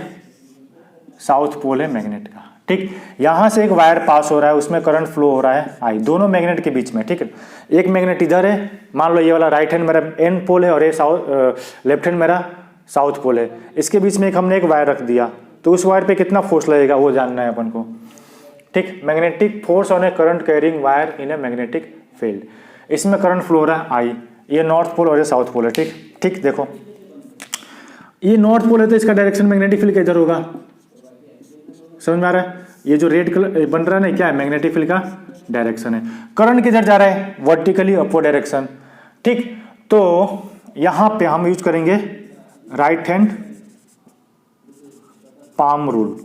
साउथ पोल है मैग्नेट का, ठीक। यहाँ से एक वायर पास हो रहा है, उसमें करंट फ्लो हो रहा है आई, दोनों मैग्नेट के बीच में, ठीक है। एक मैग्नेट इधर है, मान लो ये वाला राइट हैंड मेरा एन पोल है और ये लेफ्ट हैंड मेरा साउथ पोल है, इसके बीच में हमने एक वायर रख दिया, तो उस वायर पे कितना फोर्स लगेगा वो जानना है अपन को, ठीक। Magnetic force on A current carrying wire in a magnetic field, इसमें करंट फ्लो हो रहा है आई, ये नॉर्थ पोल और ये साउथ पोल है, ठीक। ठीक, देखो ये नॉर्थ पोल है तो इसका डायरेक्शन मैग्नेटिक फील्ड का इधर होगा, समझ में आ रहा है। ये जो रेड कलर बन रहा है ना, क्या है, मैग्नेटिक फील्ड का डायरेक्शन है। करंट किधर जा रहा है, वर्टिकली अपवर्ड डायरेक्शन, ठीक। तो यहां पे हम यूज करेंगे right hand palm rule.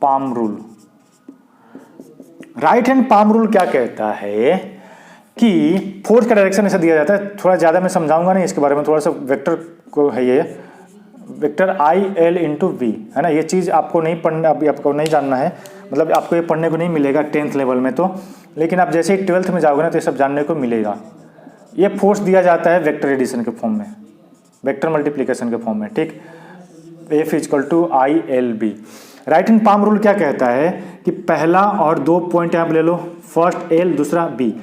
Palm rule, right hand palm rule क्या कहता है कि फोर्स का डायरेक्शन ऐसा दिया जाता है, थोड़ा ज्यादा मैं समझाऊंगा नहीं इसके बारे में, थोड़ा सा वेक्टर को है, ये vector I L into V, है ना। ये चीज आपको नहीं पढ़ना, अभी आपको नहीं जानना है, मतलब आपको ये पढ़ने को नहीं मिलेगा 10th लेवल में तो, लेकिन आप जैसे ही 12th में जाओगे ना तो ये सब जानने को मिलेगा। ये फोर्स दिया जाता है वेक्टर एडिशन के फॉर्म में, वेक्टर मल्टीप्लीकेशन के फॉर्म में, ठीक। F equal to I L B. Right hand palm rule क्या कहता है कि पहला और 2 पॉइंट आप ले लो, फर्स्ट एल दूसरा बी।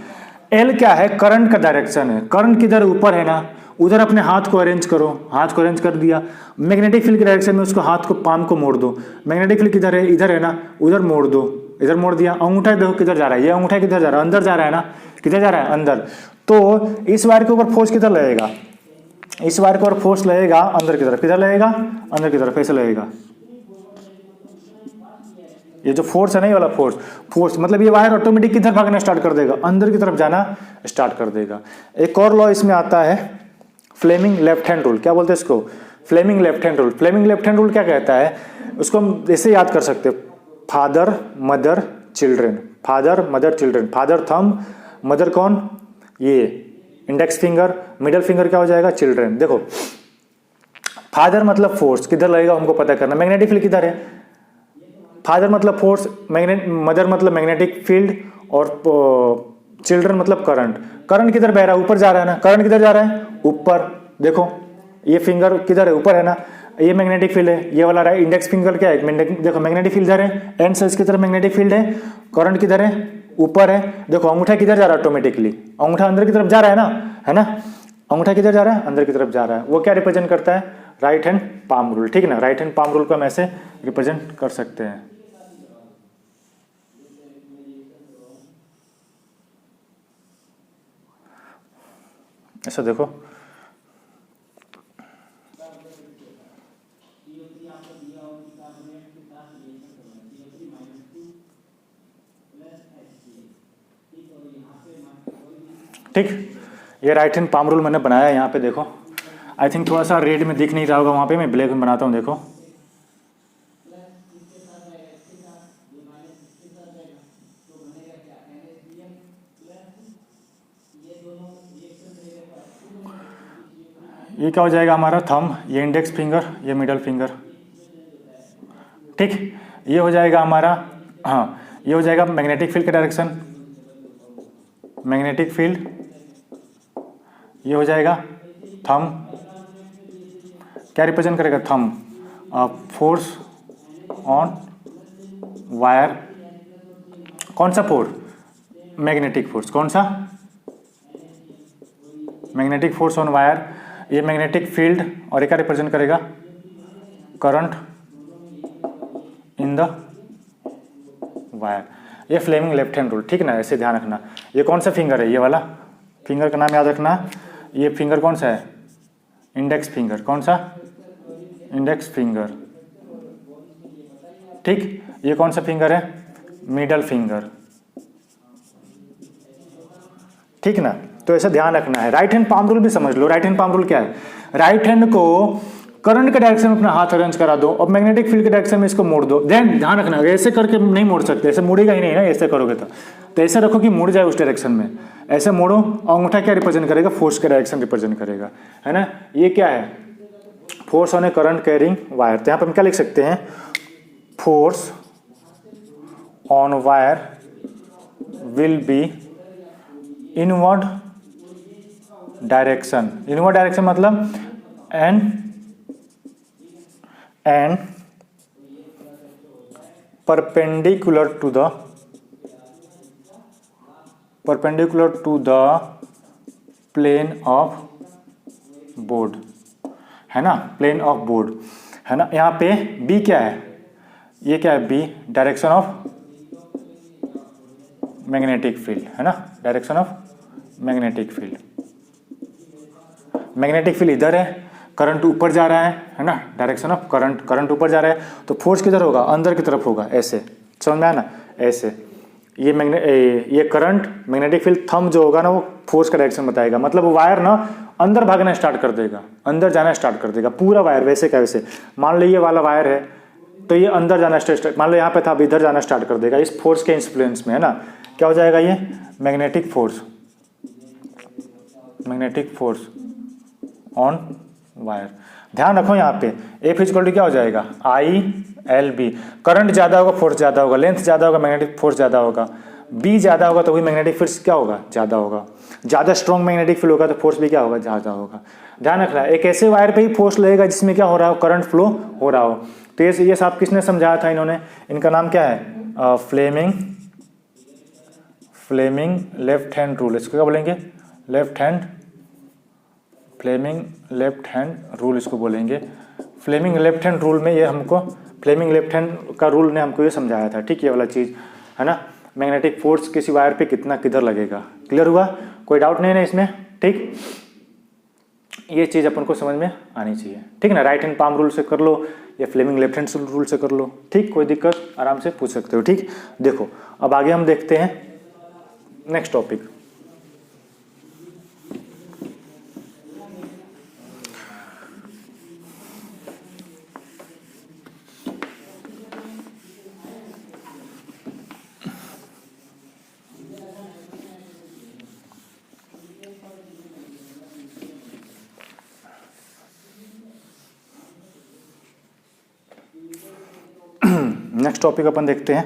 एल क्या है, करंट का डायरेक्शन है, करंट किधर ऊपर है ना, उधर अपने हाथ को अरेंज करो, हाथ को अरेंज कर दिया, मैग्नेटिक फील्ड के डायरेक्शन में उसको हाथ को पाम को मोड़ दो, मैग्नेटिक फील्ड किधर है, इधर है ना, उधर मोड़ दो, इधर मोड़ दिया। अंगूठा देखो किधर जा रहा है, ये अंगूठा किधर जा रहा है, अंदर जा रहा है ना, किधर जा रहा है, अंदर। तो इस वायर के ऊपर फोर्स किधर लगेगा, इस वायर के ऊपर फोर्स लगेगा अंदर की तरफ, किधर लगेगा, अंदर की तरफ, ऐसे लगेगा। ये जो फोर्स है ना, ये वाला फोर्स मतलब ये वायर ऑटोमेटिक किधर भागना स्टार्ट कर देगा, अंदर की तरफ जाना स्टार्ट कर देगा। एक और लॉ इसमें आता है फ्लेमिंग लेफ्ट हैंड रूल। क्या बोलते हैं इसको, Fleming left hand rule. Fleming left hand rule क्या कहता है, उसको हम ऐसे याद कर सकते हैं, father mother children, father mother children, father thumb, mother कौन, ये इंडेक्स फिंगर, मिडल फिंगर क्या हो जाएगा, चिल्ड्रेन। देखो फादर मतलब फोर्स किधर लगेगा हमको पता करना, मैग्नेटिक फील्ड किधर है, फादर मतलब फोर्स, मदर मतलब मैग्नेटिक फील्ड, और चिल्ड्रन मतलब करंट। करंट किधर बह रहा है, ऊपर जा रहा है ना, करंट किधर जा रहा है, ऊपर। देखो ये फिंगर किधर है, ऊपर है ना, ये मैग्नेटिक फील्ड है, ये वाला इंडेक्स फिंगर क्या है, देखो मैग्नेटिक फील्ड इधर है, एंड से इसकी तरफ मैग्नेटिक फील्ड है, करंट किधर है, ऊपर है। देखो अंगूठा किधर जा रहा है, ऑटोमेटिकली अंगूठा अंदर की तरफ जा रहा है ना, अंगूठा किधर जा रहा है, अंदर की तरफ जा रहा है। वो क्या रिप्रेजेंट करता है, राइट हैंड पाम रूल, ठीक है ना। राइट हैंड पाम रूल को हम ऐसे रिप्रेजेंट कर सकते हैं। ऐसा देखो, ठीक। ये राइट हैंड पाम रूल मैंने बनाया है यहाँ पे, देखो आई थिंक थोड़ा सा रेड में दिख नहीं रहा होगा वहाँ पे, मैं ब्लैक में बनाता हूँ। देखो ये क्या हो जाएगा हमारा थंब, ये इंडेक्स फिंगर, ये मिडल फिंगर, ठीक। ये हो जाएगा हमारा, हाँ ये हो जाएगा मैग्नेटिक फील्ड का डायरेक्शन, मैग्नेटिक फील्ड। ये हो जाएगा थंब, क्या रिप्रेजेंट करेगा, थंब, फोर्स ऑन वायर। कौन सा फोर्स, मैग्नेटिक फोर्स, कौन सा, मैग्नेटिक फोर्स ऑन वायर। ये मैग्नेटिक फील्ड, और ये क्या रिप्रेजेंट करेगा, करंट इन द वायर। ये फ्लेमिंग लेफ्ट हैंड रूल, ठीक ना, ऐसे ध्यान रखना। ये कौन सा फिंगर है, ये वाला फिंगर का नाम याद रखना। ये फिंगर कौन सा है, इंडेक्स फिंगर, कौन सा, इंडेक्स फिंगर, ठीक। ये कौन सा फिंगर है, मिडल फिंगर, ठीक ना। तो ऐसा ध्यान रखना है। राइट हैंड पाम रूल भी समझ लो। राइट हैंड पाम रूल क्या है, राइट हैंड को करंट के डायरेक्शन में अपना हाथ अरेंज करा दो और मैग्नेटिक फील्ड के डायरेक्शन में इसको मोड़ दो। ध्यान रखना, ऐसे करके नहीं मोड़ सकते, ऐसे मुड़ेगा ही नहीं ना, ऐसे करोगे तो ऐसे रखो कि मुड़ जाए उस डायरेक्शन में, ऐसे मोड़ो। अंगूठा क्या रिप्रेजेंट करेगा, फोर्स का डायरेक्शन रिप्रेजेंट करेगा, है ना। ये क्या है, force on A current carrying wire. तो यहाँ पर हम क्या लिख सकते हैं, force on wire will be inward direction. Inward direction मतलब and perpendicular to the plane of board, है ना, प्लेन ऑफ बोर्ड, है ना। यहाँ पे B क्या है, ये क्या है, B direction of magnetic field, है ना, direction of magnetic field. Magnetic field इधर है, करंट ऊपर जा रहा है ना, डायरेक्शन ऑफ करंट ऊपर जा रहा है, तो फोर्स किधर होगा, अंदर की तरफ होगा, ऐसे समझ में आया ना, ऐसे। ये करंट मैग्नेटिक फील्ड थंब जो होगा ना, वो फोर्स का डायरेक्शन बताएगा। मतलब वो वायर ना अंदर भागना स्टार्ट कर देगा, अंदर जाना स्टार्ट कर देगा, पूरा वायर वैसे क्या वैसे। मान लो ये वाला वायर है तो ये अंदर जाना स्टार्ट, मान लो यहाँ पे था, अब इधर जाना स्टार्ट कर देगा इस फोर्स के इंफ्लुएंस में, है ना। क्या हो जाएगा ये, मैग्नेटिक फोर्स ऑन वायर। ध्यान रखो यहाँ पे F इक्वल टू क्या हो जाएगा, ILB। करंट ज्यादा होगा, फोर्स ज्यादा होगा, लेंथ ज्यादा होगा, मैग्नेटिक फोर्स ज्यादा होगा। B ज्यादा होगा तो वही मैग्नेटिक फोर्स क्या होगा, ज्यादा होगा। ज्यादा स्ट्रॉन्ग मैग्नेटिक फील्ड होगा तो फोर्स भी क्या होगा, ज्यादा होगा। ध्यान रखना, एक ऐसे वायर पे ही फोर्स लगेगा जिसमें क्या हो रहा हो, करंट फ्लो हो रहा हो। तो ये सब किसने समझाया था, इन्होंने, इनका नाम क्या है, फ्लेमिंग लेफ्ट हैंड रूल। इसको क्या बोलेंगे, फ्लेमिंग लेफ्ट हैंड रूल इसको बोलेंगे। फ्लेमिंग लेफ्ट हैंड रूल में ये हमको, फ्लेमिंग लेफ्ट हैंड का रूल ने हमको ये समझाया था, ठीक, ये वाला चीज़, है ना। मैग्नेटिक फोर्स किसी वायर पे कितना किधर लगेगा, क्लियर हुआ। कोई डाउट नहीं है ना इसमें, ठीक। ये चीज़ अपन को समझ में आनी चाहिए, ठीक है ना। राइट हैंड पाम रूल से कर लो या फ्लेमिंग लेफ्ट हैंड रूल से कर लो, ठीक, कोई दिक्कत आराम से पूछ सकते हो, ठीक। देखो अब आगे हम देखते हैं नेक्स्ट टॉपिक। नेक्स्ट टॉपिक अपन देखते हैं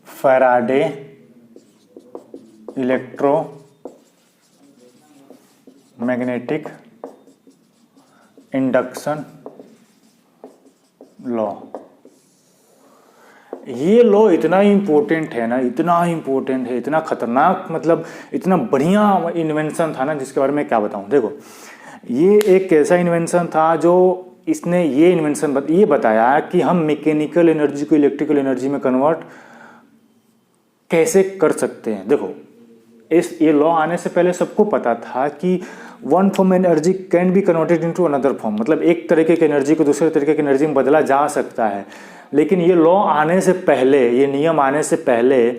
फैराडे इलेक्ट्रोमैग्नेटिक इंडक्शन लॉ। ये लॉ इतना इम्पोर्टेंट है ना, इतना इम्पोर्टेंट है, इतना खतरनाक, मतलब इतना बढ़िया इन्वेंशन था ना, जिसके बारे में क्या बताऊं। देखो ये एक ऐसा इन्वेंशन था जो इसने ये इन्वेंशन ये बताया कि हम मैकेनिकल एनर्जी को इलेक्ट्रिकल एनर्जी में कन्वर्ट कैसे कर सकते हैं। देखो ये लॉ आने से पहले सबको पता था कि one form energy can be converted into another form, मतलब एक तरीके की एनर्जी को दूसरे तरीके की एनर्जी में बदला जा सकता है। लेकिन ये लॉ आने से पहले, ये नियम आने से पहले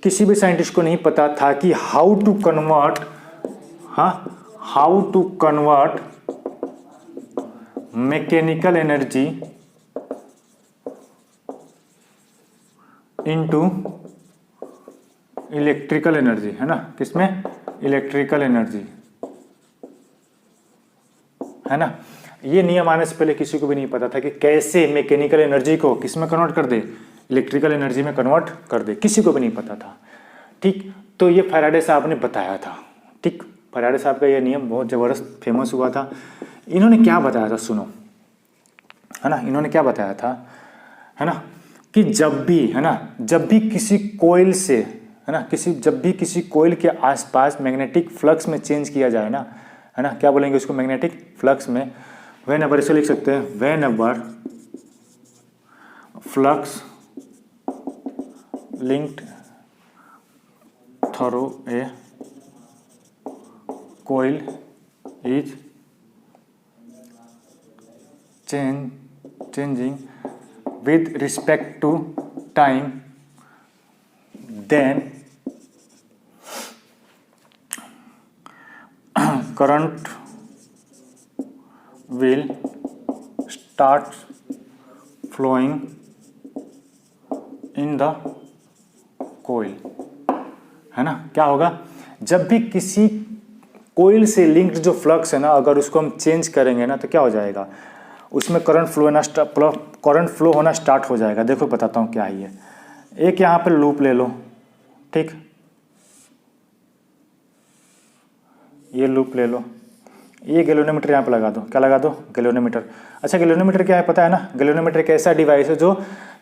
किसी भी साइंटिस्ट को नहीं पता था कि how to convert mechanical energy into electrical energy, है ना। किसमें? इलेक्ट्रिकल एनर्जी, है ना। ये नियम आने से पहले किसी को भी नहीं पता था कि कैसे मैकेनिकल एनर्जी को किस में कन्वर्ट कर दे, इलेक्ट्रिकल एनर्जी में कन्वर्ट कर दे, किसी को भी नहीं पता था, ठीक। तो ये फैराडे साहब ने बताया था, ठीक। फैराडे साहब का ये नियम बहुत ज़बरदस्त फेमस हुआ था। इन्होंने क्या बताया था सुनो, है ना। इन्होंने क्या बताया था, है ना, कि जब भी, है ना, जब भी किसी कोयल से, है ना, जब भी किसी कोयल के आसपास मैग्नेटिक फ्लक्स में चेंज किया जाए ना, है ना, क्या बोलेंगे उसको, मैग्नेटिक फ्लक्स में, वेन एवर, इसे लिख सकते हैं, whenever flux linked through a coil is changing with respect to time, then current will start flowing in the coil, है ना। क्या होगा, जब भी किसी कोयल से लिंक्ड जो फ्लक्स है ना, अगर उसको हम चेंज करेंगे ना, तो क्या हो जाएगा, उसमें करंट फ्लो होना स्टार्ट हो जाएगा। देखो बताता हूँ क्या है ये। एक यहाँ पे लूप ले लो, ठीक, ये लूप ले लो, ये गैल्वेनोमीटर यहाँ पे लगा दो, क्या लगा दो, गैल्वेनोमीटर। अच्छा गैल्वेनोमीटर क्या है पता है ना, गैल्वेनोमीटर एक ऐसा डिवाइस है जो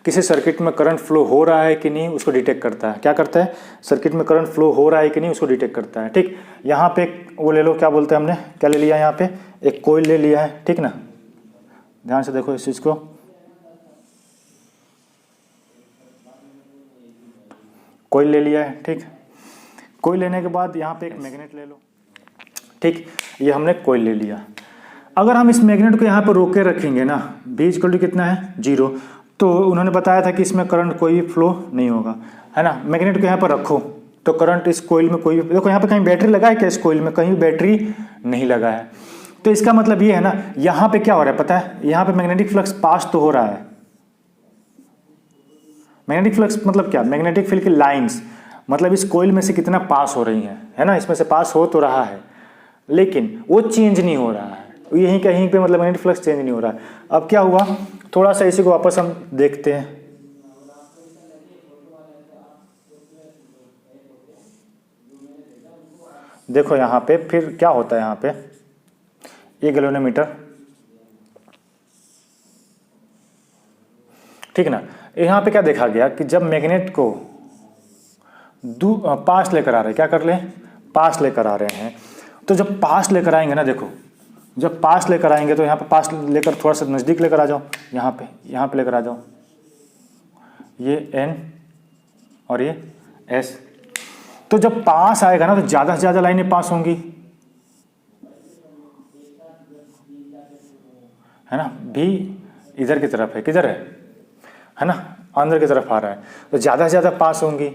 किसी सर्किट में करंट फ्लो हो रहा है कि नहीं उसको डिटेक्ट करता है। क्या करता है, सर्किट में करंट फ्लो हो रहा है कि नहीं उसको डिटेक्ट करता है, ठीक। यहाँ पे वो ले लो, क्या बोलते हैं हमने, क्या ले लिया, यहाँ पे एक कोयल ले लिया है, ठीक ना। ध्यान से देखो इस चीज को, कोयल ले लिया है, ठीक। कोयल लेने के बाद यहाँ पे एक मैग्नेट ले लो, ठीक। ये हमने कोयल ले लिया। अगर हम इस मैग्नेट को यहाँ पर रोके रखेंगे ना, V = कितना है, 0, तो उन्होंने बताया था कि इसमें करंट कोई भी फ्लो नहीं होगा, है ना। मैग्नेट को यहाँ पर रखो तो करंट इस कोयल में कोई, देखो यहाँ पे कहीं बैटरी लगा है क्या, इस कोयल में कहीं बैटरी नहीं लगा है। तो इसका मतलब ये है ना, यहाँ पे क्या हो रहा है पता है, यहाँ पे मैग्नेटिक फ्लक्स पास तो हो रहा है। मैग्नेटिक फ्लक्स मतलब क्या, मैग्नेटिक फील्ड की लाइंस, मतलब इस कोयल में से कितना पास हो रही हैं, है ना, इसमें से पास हो तो रहा है, लेकिन वो चेंज नहीं हो रहा है, यहीं कहीं पे मतलब मैग्नेटिक फ्लक्स चेंज नहीं हो रहा है। अब क्या हुआ, थोड़ा सा इसी को वापस हम देखते हैं। देखो यहाँ पे फिर क्या होता है, यहाँ पे ये गैल्वेनोमीटर, ठीक ना। यहाँ पे क्या देखा गया कि जब मैग्नेट को पास लेकर आ रहे हैं, क्या कर ले, पास लेकर आ रहे हैं, तो जब पास लेकर आएंगे ना, देखो जब पास लेकर आएंगे तो यहाँ पे पास लेकर थोड़ा सा नज़दीक लेकर आ जाओ, यहाँ पे लेकर आ जाओ, ये N और ये S। तो जब पास आएगा ना तो ज़्यादा से ज़्यादा लाइनें पास होंगी, है ना। भी इधर की तरफ है, किधर है ना, अंदर की तरफ आ रहा है, तो ज़्यादा से ज़्यादा पास होंगी।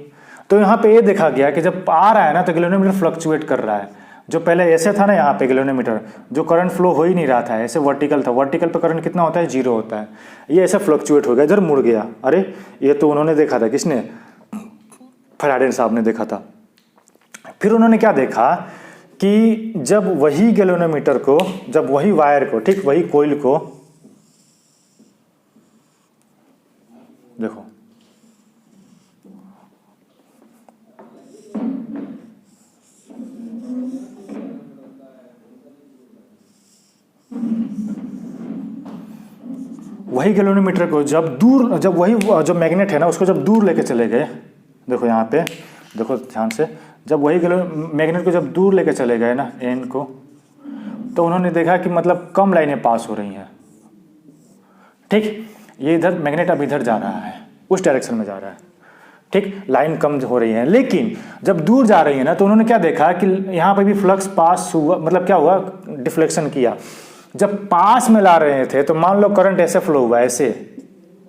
तो यहाँ पे ये देखा गया कि जब आ रहा है ना तो गैल्वेनोमीटर फ्लक्चुएट कर रहा है। जो पहले ऐसे था ना यहाँ पे गैल्वेनोमीटर, जो करंट फ्लो हो ही नहीं रहा था, ऐसे वर्टिकल था, वर्टिकल पे करंट कितना होता है, 0 होता है। ये ऐसे फ्लक्चुएट हो गया, इधर मुड़ गया। अरे ये तो उन्होंने देखा था, किसने, फैराडे साहब ने देखा था। फिर उन्होंने क्या देखा कि जब वही गैल्वेनोमीटर को, जब वही वायर को, ठीक वही कोइल को, देखो वही गैल्वेनोमीटर को जब वही जो मैग्नेट है ना उसको जब दूर लेके चले गए, देखो यहाँ पे देखो ध्यान से, जब वही मैग्नेट को जब दूर लेके चले गए ना एन को, तो उन्होंने देखा कि मतलब कम लाइनें पास हो रही हैं। ठीक, ये इधर मैग्नेट अब इधर जा रहा है, उस डायरेक्शन में जा रहा है, ठीक, लाइन कम हो रही है। लेकिन जब दूर जा रही है ना तो उन्होंने क्या देखा कि यहाँ पे भी फ्लक्स पास हुआ, मतलब क्या हुआ, डिफ्लेक्शन किया। जब पास में ला रहे थे तो मान लो करंट ऐसे फ्लो हुआ, ऐसे,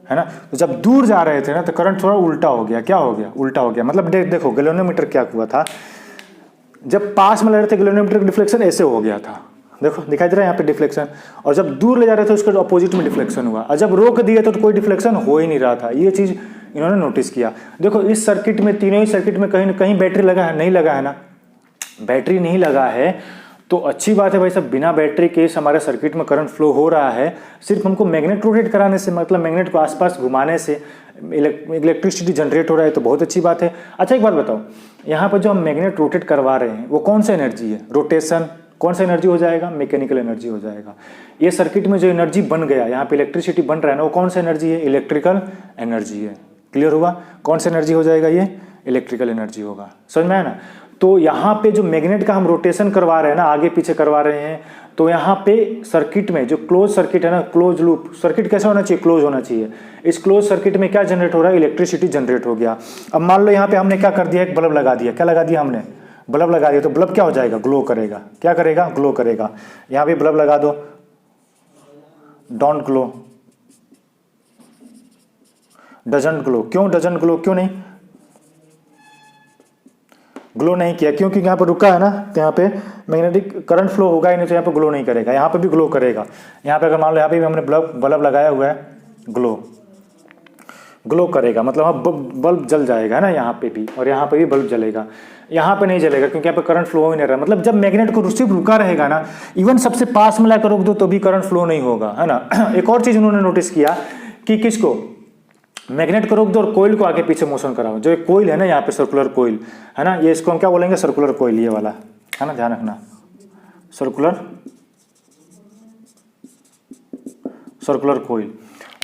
है ना। तो जब दूर जा रहे थे ना तो करंट थोड़ा उल्टा हो गया। क्या हो गया, उल्टा हो गया। मतलब देखो गैल्वेनोमीटर क्या हुआ था, जब पास में ले रहे थे गैल्वेनोमीटर का डिफ्लेक्शन ऐसे हो गया था, देखो दिखाई दे रहा है यहाँ पे डिफ्लेक्शन। और जब दूर ले जा रहे थे उसके अपोजिट में डिफ्लेक्शन हुआ, और जब रोक दिए तो कोई डिफ्लेक्शन हो ही नहीं रहा था। ये चीज़ इन्होंने नोटिस किया। देखो इस सर्किट में, तीनों ही सर्किट में कहीं ना कहीं बैटरी लगा है, नहीं लगा है ना, बैटरी नहीं लगा है तो अच्छी बात है भाई साहब। बिना बैटरी के हमारे सर्किट में करंट फ्लो हो रहा है, सिर्फ हमको मैग्नेट रोटेट कराने से, मतलब मैग्नेट को आसपास घुमाने से इलेक्ट्रिसिटी जनरेट हो रहा है, तो बहुत अच्छी बात है। अच्छा एक बात बताओ, यहाँ पर जो हम मैग्नेट रोटेट करवा रहे हैं वो कौन सा एनर्जी है, रोटेशन, कौन सा एनर्जी हो जाएगा, मैकेनिकल एनर्जी हो जाएगा। ये सर्किट में जो एनर्जी बन गया, यहाँ पे इलेक्ट्रिसिटी बन रहा है ना, वो कौन सा एनर्जी है, इलेक्ट्रिकल एनर्जी है। क्लियर हुआ, कौन सा एनर्जी हो जाएगा, ये इलेक्ट्रिकल एनर्जी होगा। समझ में आया ना। तो यहाँ पे जो मैग्नेट का हम रोटेशन करवा रहे हैं ना, आगे पीछे करवा रहे हैं, तो यहाँ पे सर्किट में जो क्लोज सर्किट है ना, क्लोज लूप सर्किट कैसा होना चाहिए, क्लोज होना चाहिए। इस क्लोज सर्किट में क्या जनरेट हो रहा है, इलेक्ट्रिसिटी जनरेट हो गया। अब मान लो यहाँ पे हमने क्या कर दिया, एक बल्ब लगा दिया। क्या लगा दिया हमने, बल्ब लगा दिया। तो बल्ब क्या हो जाएगा, ग्लो करेगा। क्या करेगा, ग्लो करेगा। यहाँ पे बल्ब लगा दो, डोंट ग्लो, डजंट ग्लो। क्यों डजंट ग्लो, क्यों नहीं ग्लो नहीं किया, क्योंकि यहाँ पर रुका है ना, तो यहाँ पे मैग्नेटिक करंट फ्लो होगा ही नहीं, तो यहाँ पे ग्लो नहीं करेगा। यहाँ पे भी ग्लो करेगा। यहाँ पे अगर मान लो यहाँ पे भी हमने बल्ब लगाया हुआ है, ग्लो करेगा, मतलब हाँ बल्ब जल जाएगा ना यहाँ पे भी, और यहाँ पे भी बल्ब जलेगा। यहाँ पे नहीं जलेगा क्योंकि यहाँ पे करंट फ्लो हो ही नहीं रहा। मतलब जब मैग्नेट को सिर्फ रुका रहेगा ना, इवन सबसे पास में लाकर रोक दो तो भी करंट फ्लो नहीं होगा, है ना। एक और चीज उन्होंने नोटिस किया कि किसको, मैग्नेट को रोक दो और कोइल को आगे पीछे मोशन कराओ। जो एक कोइल है ना यहाँ पे, सर्कुलर कोइल है ना, ये इसको हम क्या बोलेंगे, सर्कुलर कोइल, ये वाला है ना, ध्यान रखना, सर्कुलर कोइल।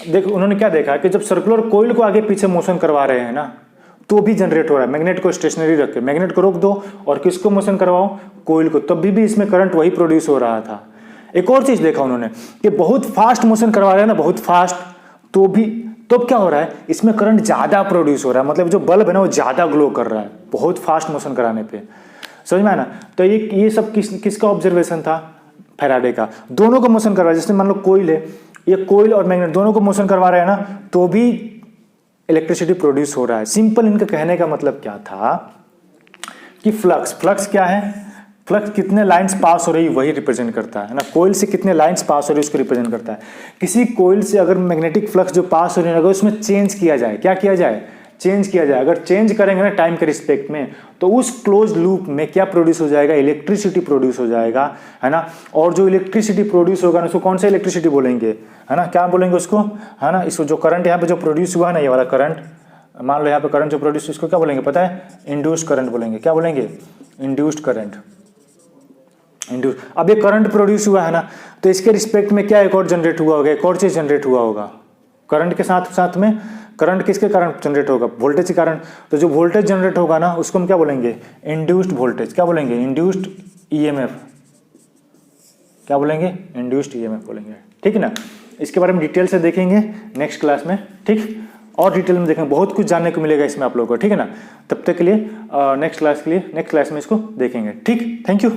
देखो उन्होंने क्या देखा कि जब सर्कुलर कोइल को आगे पीछे मोशन करवा रहे हैं ना, तो भी जनरेट हो रहा है। मैग्नेट को स्टेशनरी रख के मैग्नेट को रोक दो और किसको मोशन करवाओ, कोइल को, तब भी इसमें करंट वही प्रोड्यूस हो रहा था। एक और चीज देखा उन्होंने कि बहुत फास्ट मोशन करवा रहे हैं ना, बहुत फास्ट, तो भी तो क्या हो रहा है, इसमें करंट ज्यादा प्रोड्यूस हो रहा है। मतलब जो बल्ब है ना वो ज्यादा ग्लो कर रहा है बहुत फास्ट मोशन कराने पे। समझ में आया ना। तो ये सब किसका ऑब्जर्वेशन था, फैराडे का। दोनों को मोशन करवा, जैसे मान लो कोइल है, ये कोइल और मैग्नेट दोनों को मोशन करवा रहे हैं ना, तो भी इलेक्ट्रिसिटी प्रोड्यूस हो रहा है। सिंपल इनका कहने का मतलब क्या था कि फ्लक्स क्या है, फ्लक्स कितने लाइंस पास हो रही वही रिप्रेजेंट करता है ना। कोइल से कितने लाइंस पास हो रही उसको रिप्रेजेंट करता है। किसी कोइल से अगर मैग्नेटिक फ्लक्स जो पास हो रही है अगर उसमें चेंज किया जाए, क्या किया जाए, चेंज किया जाए। अगर चेंज करेंगे ना टाइम के रिस्पेक्ट में, तो उस क्लोज लूप में क्या प्रोड्यूस हो जाएगा, इलेक्ट्रिसिटी प्रोड्यूस हो जाएगा, है ना। और जो इलेक्ट्रिसिटी प्रोड्यूस होगा ना उसको कौन सा इलेक्ट्रिसिटी बोलेंगे, है ना, क्या बोलेंगे उसको, है ना। इसको जो करंट यहाँ पे जो प्रोड्यूस हुआ है ना, ये वाला करंट, मान लो यहाँ पे करंट जो प्रोड्यूस, इसको क्या बोलेंगे पता है, इंड्यूस्ड करंट बोलेंगे। क्या बोलेंगे, इंड्यूस्ड करंट। अब ये करंट प्रोड्यूस हुआ है ना, तो इसके रिस्पेक्ट में क्या एक और जनरेट हुआ होगा, एक और चीज जनरेट हुआ होगा करंट के साथ साथ में। करंट किसके कारण जनरेट होगा, वोल्टेज के कारण। तो जो वोल्टेज जनरेट होगा ना उसको हम क्या बोलेंगे, इंड्यूस्ड वोल्टेज। क्या बोलेंगे, इंड्यूस्ड ईएमएफ, क्या बोलेंगे, इंड्यूस्ड ईएमएफ बोलेंगे, ठीक है ना। इसके बारे में डिटेल से देखेंगे नेक्स्ट क्लास में, ठीक, और डिटेल में देखेंगे, बहुत कुछ जानने को मिलेगा इसमें आप लोगों को, ठीक है ना। तब तक के लिए नेक्स्ट क्लास में इसको देखेंगे, ठीक, थैंक यू।